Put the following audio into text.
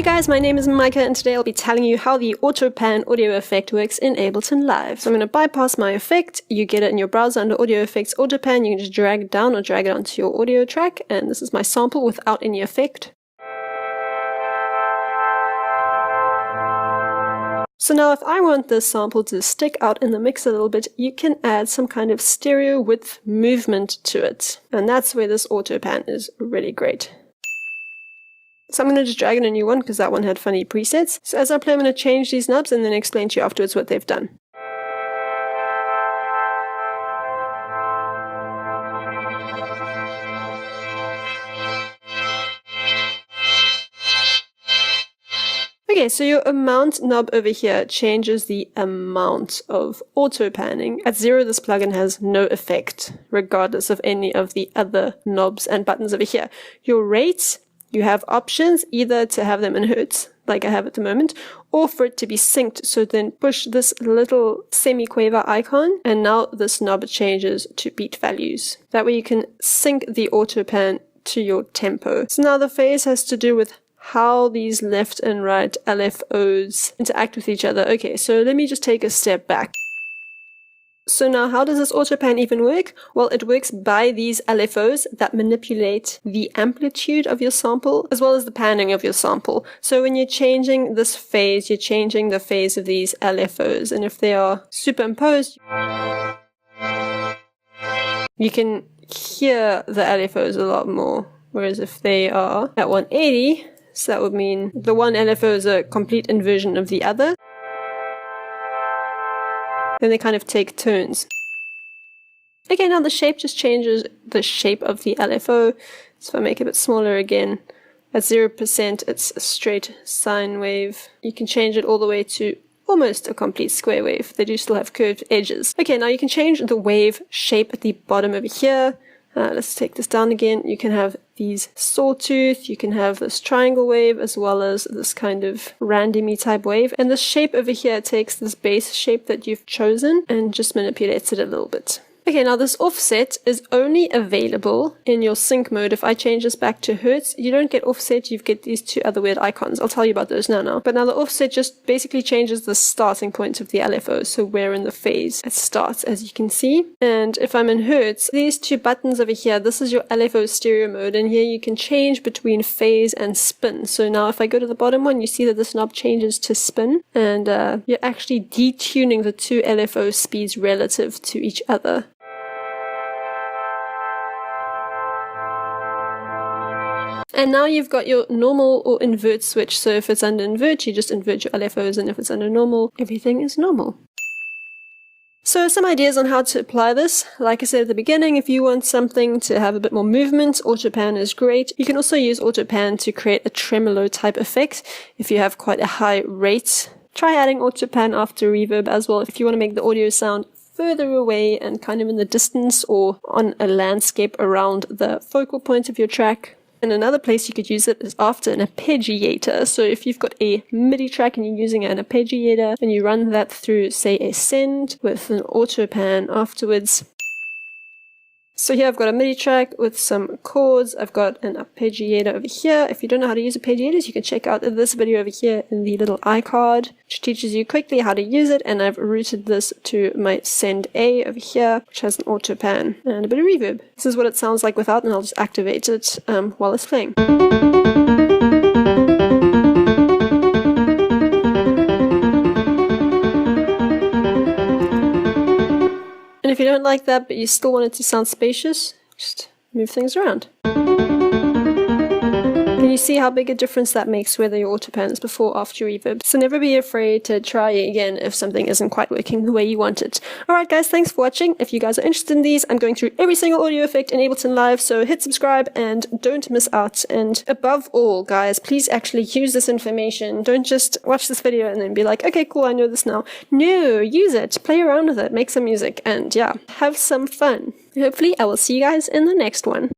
Hey guys, my name is Micah and today I'll be telling you how the Auto Pan audio effect works in Ableton Live. So I'm going to bypass my effect. You get it in your browser under Audio Effects Auto Pan. You can just drag it down or drag it onto your audio track, and this is my sample without any effect. So now if I want this sample to stick out in the mix a little bit, you can add some kind of stereo width movement to it. And that's where this Auto Pan is really great. So I'm going to just drag in a new one because that one had funny presets. So as I play, I'm going to change these knobs and then explain to you afterwards what they've done. Okay, so your amount knob over here changes the amount of auto panning. At 0, this plugin has no effect, regardless of any of the other knobs and buttons over here. Your rates, you have options either to have them in hertz, like I have at the moment, or for it to be synced. So then push this little semi-quaver icon, and now this knob changes to beat values. That way you can sync the auto pan to your tempo. So now the phase has to do with how these left and right LFOs interact with each other. Okay, so let me just take a step back. So now how does this auto pan even work? Well, it works by these LFOs that manipulate the amplitude of your sample as well as the panning of your sample. So when you're changing this phase, you're changing the phase of these LFOs, and if they are superimposed, you can hear the LFOs a lot more. Whereas if they are at 180, so that would mean the one LFO is a complete inversion of the other. Then they kind of take turns. Okay, now the shape just changes the shape of the LFO. So if I make it a bit smaller again, at 0% it's a straight sine wave. You can change it all the way to almost a complete square wave. They do still have curved edges. Okay, now you can change the wave shape at the bottom over here. Let's take this down again. You can have these sawtooth, you can have this triangle wave, as well as this kind of randomy type wave. And this shape over here takes this base shape that you've chosen and just manipulates it a little bit. Okay, now this offset is only available in your sync mode. If I change this back to hertz, you don't get offset, you get these two other weird icons. I'll tell you about those now. But now the offset just basically changes the starting point of the LFO, so where in the phase it starts, as you can see. And if I'm in hertz, these two buttons over here, this is your LFO stereo mode, and here you can change between phase and spin. So now if I go to the bottom one, you see that this knob changes to spin, and you're actually detuning the two LFO speeds relative to each other. And now you've got your normal or invert switch. So if it's under invert, you just invert your LFOs, and if it's under normal, everything is normal. So some ideas on how to apply this. Like I said at the beginning, if you want something to have a bit more movement, Auto Pan is great. You can also use Auto Pan to create a tremolo type effect if you have quite a high rate. Try adding Auto Pan after reverb as well if you want to make the audio sound further away and kind of in the distance or on a landscape around the focal point of your track. And another place you could use it is after an arpeggiator. So if you've got a MIDI track and you're using an arpeggiator and you run that through, say, a send with an auto pan afterwards. So here I've got a MIDI track with some chords. I've got an arpeggiator over here. If you don't know how to use arpeggiators, you can check out this video over here in the little iCard, which teaches you quickly how to use it. And I've routed this to my send A over here, which has an auto pan and a bit of reverb. This is what it sounds like without, and I'll just activate it while it's playing. And if you don't like that, but you still want it to sound spacious, just move things around. Can you see how big a difference that makes whether your auto pan is before or after reverb? So never be afraid to try again if something isn't quite working the way you want it. Alright guys, thanks for watching. If you guys are interested in these, I'm going through every single audio effect in Ableton Live, so hit subscribe and don't miss out. And above all, guys, please actually use this information. Don't just watch this video and then be like, okay, cool, I know this now. No, use it, play around with it, make some music, and yeah, have some fun. Hopefully I will see you guys in the next one.